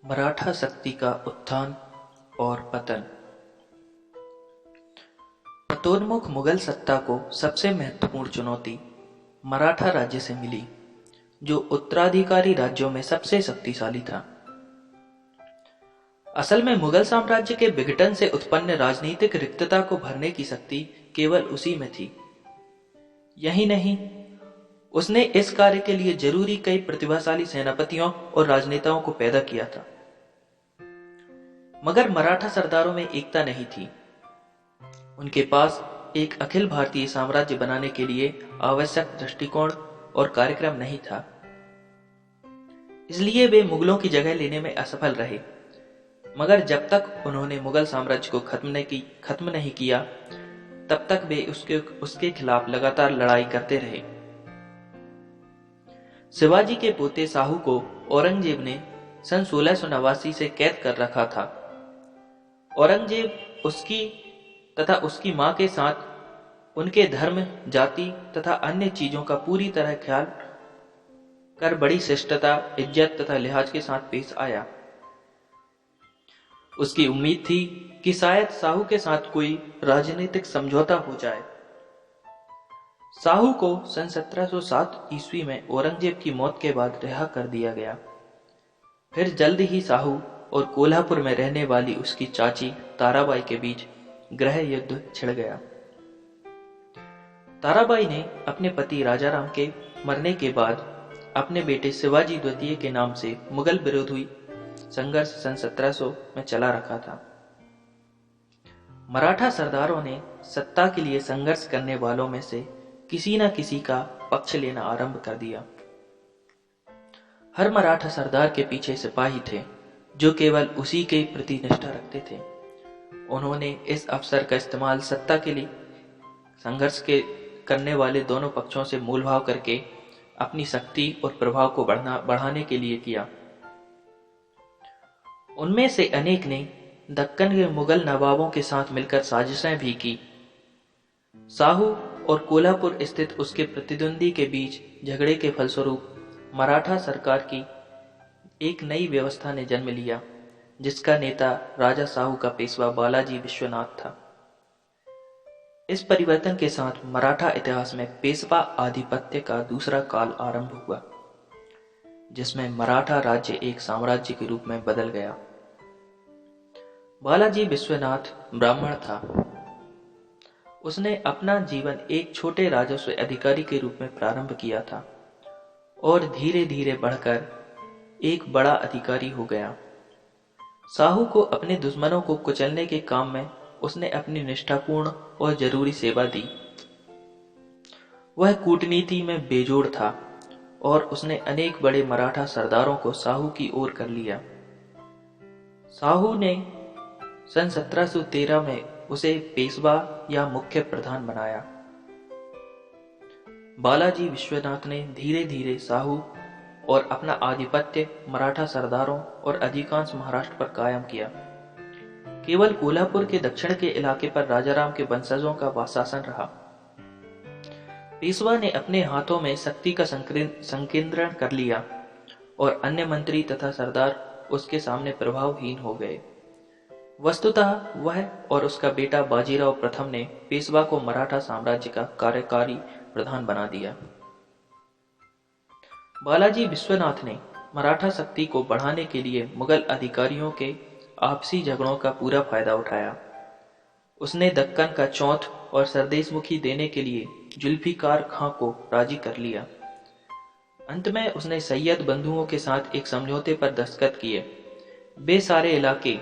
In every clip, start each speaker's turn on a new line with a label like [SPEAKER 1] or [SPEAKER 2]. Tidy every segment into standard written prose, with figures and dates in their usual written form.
[SPEAKER 1] मराठा शक्ति का उत्थान और पतन। पतोन्मुख मुगल सत्ता को सबसे महत्वपूर्ण चुनौती मराठा राज्य से मिली, जो उत्तराधिकारी राज्यों में सबसे शक्तिशाली था। असल में मुगल साम्राज्य के विघटन से उत्पन्न राजनीतिक रिक्तता को भरने की शक्ति केवल उसी में थी। यही नहीं, उसने इस कार्य के लिए जरूरी कई प्रतिभाशाली सेनापतियों और राजनेताओं को पैदा किया था। मगर मराठा सरदारों में एकता नहीं थी। उनके पास एक अखिल भारतीय साम्राज्य बनाने के लिए आवश्यक दृष्टिकोण और कार्यक्रम नहीं था। इसलिए वे मुगलों की जगह लेने में असफल रहे। मगर जब तक उन्होंने मुगल साम्राज्य को खत्म नहीं किया, तब तक वे उसके खिलाफ लगातार लड़ाई करते रहे। शिवाजी के पोते शाहू को औरंगजेब ने सन 1689 से कैद कर रखा था। औरंगजेब उसकी तथा उसकी मां के साथ उनके धर्म, जाति तथा अन्य चीजों का पूरी तरह ख्याल कर बड़ी शिष्टता, इज्जत तथा लिहाज के साथ पेश आया। उसकी उम्मीद थी कि शायद शाहू के साथ कोई राजनीतिक समझौता हो जाए। शाहू को सन 1707 ईस्वी में औरंगजेब की मौत के बाद रिहा कर दिया गया। फिर जल्द ही शाहू और कोल्हापुर में रहने वाली उसकी चाची ताराबाई के बीच गृह युद्ध छिड़ गया। ताराबाई ने अपने पति राजाराम के मरने के बाद अपने बेटे शिवाजी द्वितीय के नाम से मुगल विरोधी संघर्ष सन 1700 में चला रखा था। मराठा सरदारों ने सत्ता के लिए संघर्ष करने वालों में से किसी न किसी का पक्ष लेना आरंभ कर दिया। हर मराठा सरदार के पीछे सिपाही थे जो केवल उसी के प्रति निष्ठा रखते थे। उन्होंने इस अवसर का इस्तेमाल सत्ता के लिए संघर्ष करने वाले दोनों पक्षों से मोलभाव करके अपनी शक्ति और प्रभाव को बढ़ाने के लिए किया। उनमें से अनेक ने दक्कन के मुगल नवाबों के साथ मिलकर साजिशें भी की। शाहू और कोल्हापुर स्थित उसके प्रतिद्वंदी के बीच झगड़े के फलस्वरूप मराठा सरकार की एक नई व्यवस्था ने जन्म लिया, जिसका नेता राजा शाहू का पेशवा बालाजी विश्वनाथ था। इस परिवर्तन के साथ मराठा इतिहास में पेशवा आधिपत्य का दूसरा काल आरंभ हुआ, जिसमें मराठा राज्य एक साम्राज्य के रूप में बदल गया। बालाजी विश्वनाथ ब्राह्मण था। उसने अपना जीवन एक छोटे राजस्व अधिकारी के रूप में प्रारंभ किया था और धीरे धीरे बढ़कर एक बड़ा अधिकारी हो गया। शाहू को अपने दुश्मनों को कुचलने के काम में उसने अपनी निष्ठापूर्ण और जरूरी सेवा दी। वह कूटनीति में बेजोड़ था और उसने अनेक बड़े मराठा सरदारों को शाहू की ओर कर लिया। शाहू ने सन 1713 में उसे पेशवा या मुख्य प्रधान बनाया। बालाजी विश्वनाथ ने धीरे धीरे शाहू और अपना आधिपत्य मराठा सरदारों और अधिकांश महाराष्ट्र पर कायम किया। केवल कोल्हापुर के दक्षिण के इलाके पर राजाराम के वंशजों का शासन रहा। पेशवा ने अपने हाथों में शक्ति का संकेंद्रण कर लिया और अन्य मंत्री तथा सरदार उसके सामने प्रभावहीन हो गए। वस्तुतः वह और उसका बेटा बाजीराव प्रथम ने पेशवा को मराठा साम्राज्य का कार्यकारी प्रधान बना दिया। बालाजी विश्वनाथ ने मराठा शक्ति को बढ़ाने के लिए मुगल अधिकारियों के आपसी झगड़ों का पूरा फायदा उठाया। उसने दक्कन का चौथ और सरदेशमुखी देने के लिए जुल्फिकार खां को राजी कर लिया। अंत में उसने सैयद बंधुओं के साथ एक समझौते पर दस्तखत किए। वे सारे इलाके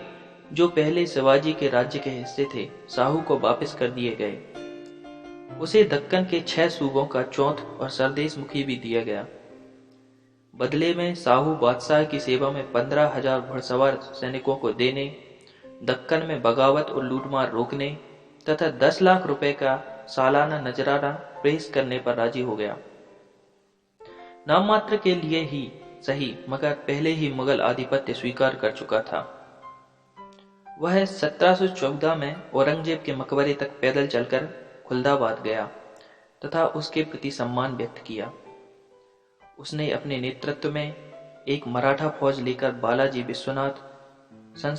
[SPEAKER 1] जो पहले शिवाजी के राज्य के हिस्से थे, शाहू को वापस कर दिए गए। उसे दक्कन के 6 सूबों का चौथ और सरदेशमुखी भी दिया गया। बदले में शाहू बादशाह की सेवा में 15,000 घुड़सवार सैनिकों को देने, दक्कन में बगावत और लूटमार रोकने तथा 10 लाख रुपए का सालाना नजराना पेश करने पर राजी हो गया। नाम मात्र के लिए ही सही, मगर पहले ही मुगल आधिपत्य स्वीकार कर चुका था। वह 1714 में औरंगजेब के मकबरे तक पैदल चलकर खुलदाबाद गया तथा उसके प्रति सम्मान व्यक्त किया। उसने अपने नेतृत्व में एक मराठा फौज लेकर बालाजी विश्वनाथ